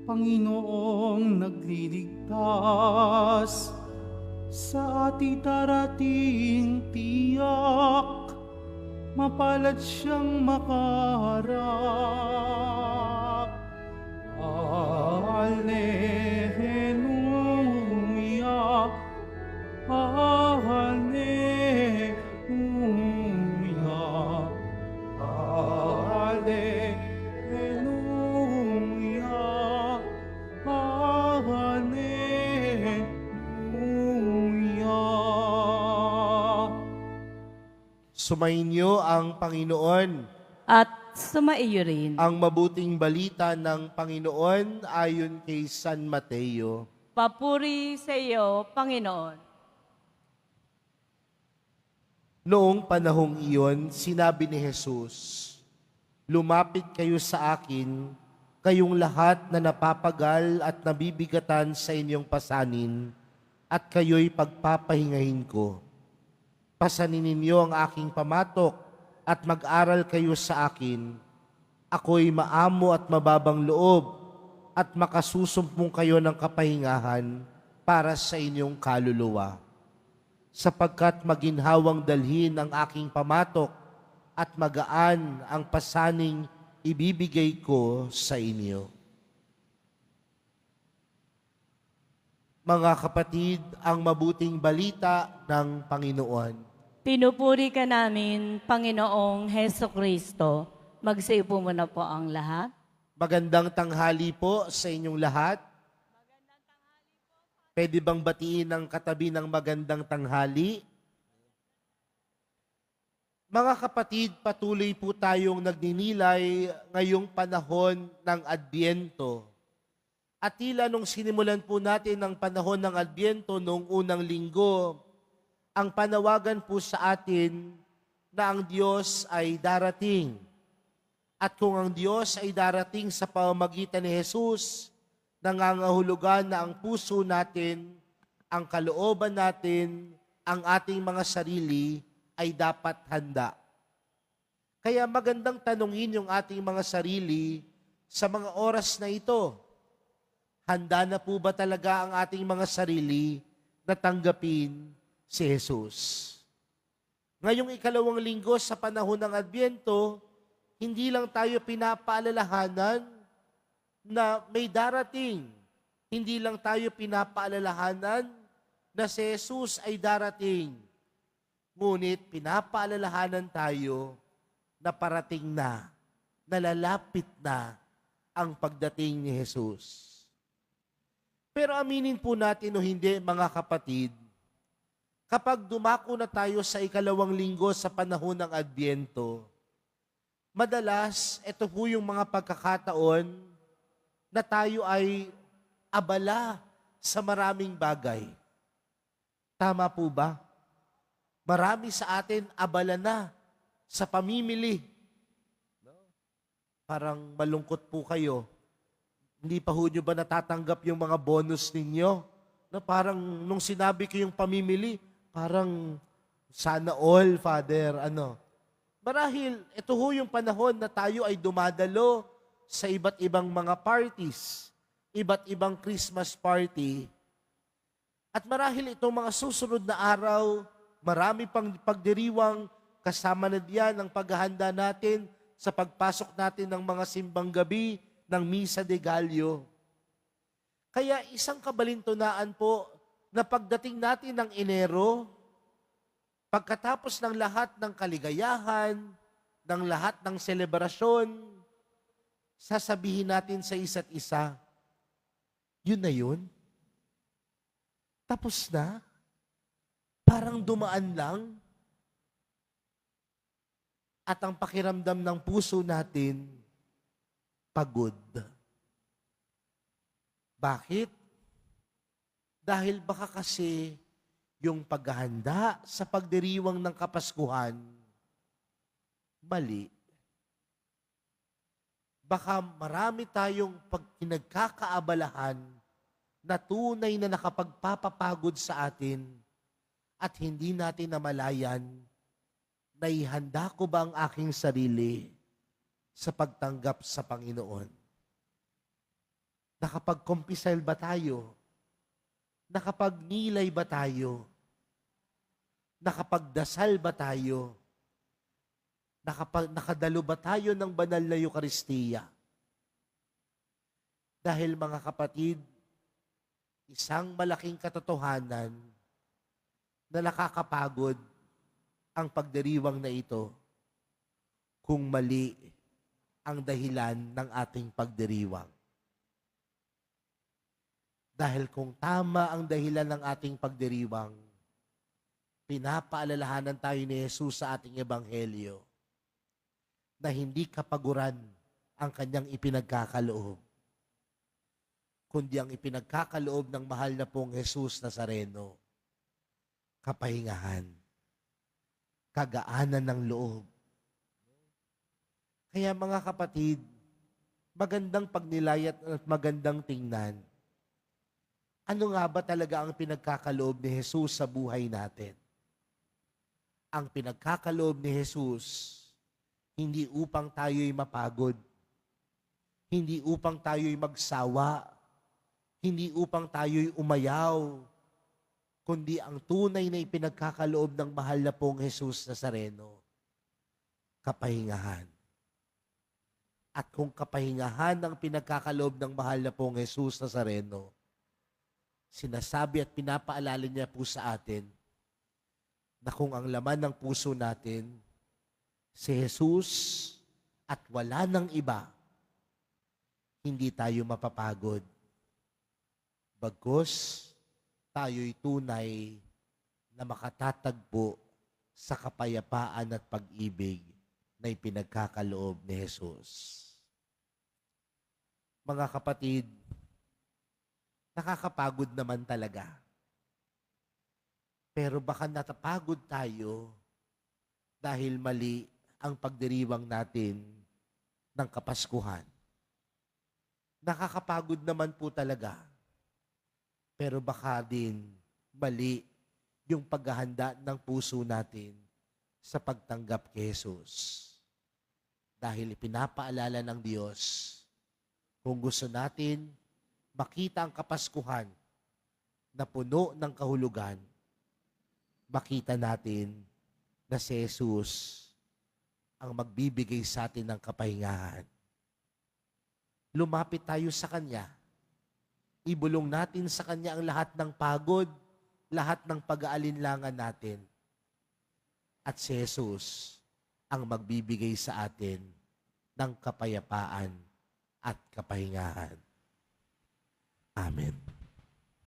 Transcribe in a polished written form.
Panginoong nagliligtas, sa ating darating tiyak, mapalad siyang makaharap. Alleluia, Alleluia, Alleluia, Alleluia. Sumainyo ang Panginoon. At sumaiyo rin. Ang mabuting balita ng Panginoon ayon kay San Mateo. Papuri sa iyo, Panginoon. Noong panahong iyon, sinabi ni Jesus, "Lumapit kayo sa akin, kayong lahat na napapagal at nabibigatan sa inyong pasanin, at kayo'y pagpapahingahin ko. Pasanin ninyo ang aking pamatok at mag-aral kayo sa akin. Ako'y maamo at mababang loob at makasusumpong kayo ng kapahingahan para sa inyong kaluluwa. Sapagkat maginhawang dalhin ang aking pamatok at magaan ang pasaning ibibigay ko sa inyo." Mga kapatid, ang mabuting balita ng Panginoon. Pinupuri ka namin, Panginoong Heso Kristo. Magsiupo muna po ang lahat. Magandang tanghali po sa inyong lahat. Pwede bang batiin ang katabi ng magandang tanghali? Mga kapatid, patuloy po tayong nagninilay ngayong panahon ng Adbyento. At tila nung sinimulan po natin ang panahon ng Adbyento noong unang linggo, ang panawagan po sa atin na ang Diyos ay darating. At kung ang Diyos ay darating sa pamamagitan ni Jesus, nangangahulugan na ang puso natin, ang kalooban natin, ang ating mga sarili ay dapat handa. Kaya magandang tanungin yung ating mga sarili sa mga oras na ito. Handa na po ba talaga ang ating mga sarili na tanggapin si Jesus? Ngayong ikalawang linggo sa panahon ng Adbyento, hindi lang tayo pinapaalalahanan na may darating. Hindi lang tayo pinapaalalahanan na si Jesus ay darating. Ngunit pinapaalalahanan tayo na parating na, nalalapit na ang pagdating ni Jesus. Pero aminin po natin o hindi, mga kapatid, kapag dumako na tayo sa ikalawang linggo sa panahon ng Adbyento, madalas, ito po yung mga pagkakataon na tayo ay abala sa maraming bagay. Tama po ba? Marami sa atin abala na sa pamimili. Parang malungkot po kayo. Hindi pa ho nyo ba natatanggap yung mga bonus ninyo? Na parang nung sinabi ko yung pamimili, parang sana all, Father, Marahil, ito ho yung panahon na tayo ay dumadalo sa iba't ibang mga parties, iba't ibang Christmas party. At marahil itong mga susunod na araw, marami pang pagdiriwang, kasama na diyan ang paghahanda natin sa pagpasok natin ng mga simbang gabi ng Misa de Gallo. Kaya isang kabalintunaan po na pagdating natin ng Enero, pagkatapos ng lahat ng kaligayahan, ng lahat ng selebrasyon, sasabihin natin sa isa't isa, yun na yun? Tapos na? Parang dumaan lang? At ang pakiramdam ng puso natin, pagod. Bakit? Dahil baka kasi yung paghahanda sa pagdiriwang ng Kapaskuhan, mali. Baka marami tayong pinagkakaabalahan na tunay na nakapagpapapagod sa atin at hindi natin namalayan na ihanda ko ba ang aking sarili sa pagtanggap sa Panginoon. Nakapag-kumpisal ba tayo? Nakapagnilay ba tayo? Nakapagdasal ba tayo? Nakadalo ba tayo ng banal na Eucharistia? Dahil mga kapatid, isang malaking katotohanan na nakakapagod ang pagdiriwang na ito kung mali ang dahilan ng ating pagdiriwang. Dahil kung tama ang dahilan ng ating pagdiriwang, pinapaalalahanan tayo ni Jesus sa ating ebanghelyo na hindi kapaguran ang kanyang ipinagkakaloob, kundi ang ipinagkakaloob ng mahal na pong Jesus Nazareno, kapahingahan, kagaanan ng loob. Kaya mga kapatid, magandang pagnilayat at magandang tingnan. Ano nga ba talaga ang pinagkakaloob ni Jesus sa buhay natin? Ang pinagkakaloob ni Jesus, hindi upang tayo'y mapagod, hindi upang tayo'y magsawa, hindi upang tayo'y umayaw, kundi ang tunay na ipinagkakaloob ng mahal na pong Jesus Nazareno, kapahingahan. At kung kapahingahan ang pinagkakaloob ng mahal na pong Jesus Nazareno, sinasabi at pinapaalala niya po sa atin na kung ang laman ng puso natin, si Jesus at wala nang iba, hindi tayo mapapagod. Bagkus, tayo'y tunay na makatatagpo sa kapayapaan at pag-ibig na ipinagkakaloob ni Jesus. Mga kapatid, nakakapagod naman talaga. Pero baka natapagod tayo dahil mali ang pagdiriwang natin ng Kapaskuhan. Nakakapagod naman po talaga. Pero baka din mali yung paghahanda ng puso natin sa pagtanggap kay Jesus. Dahil ipinapaalala ng Diyos, kung gusto natin makita ang Kapaskuhan na puno ng kahulugan, makita natin na si Jesus ang magbibigay sa atin ng kapahingahan. Lumapit tayo sa Kanya. Ibulong natin sa Kanya ang lahat ng pagod, lahat ng pag-aalinlangan natin. At si Jesus ang magbibigay sa atin ng kapayapaan at kapahingahan. Amen.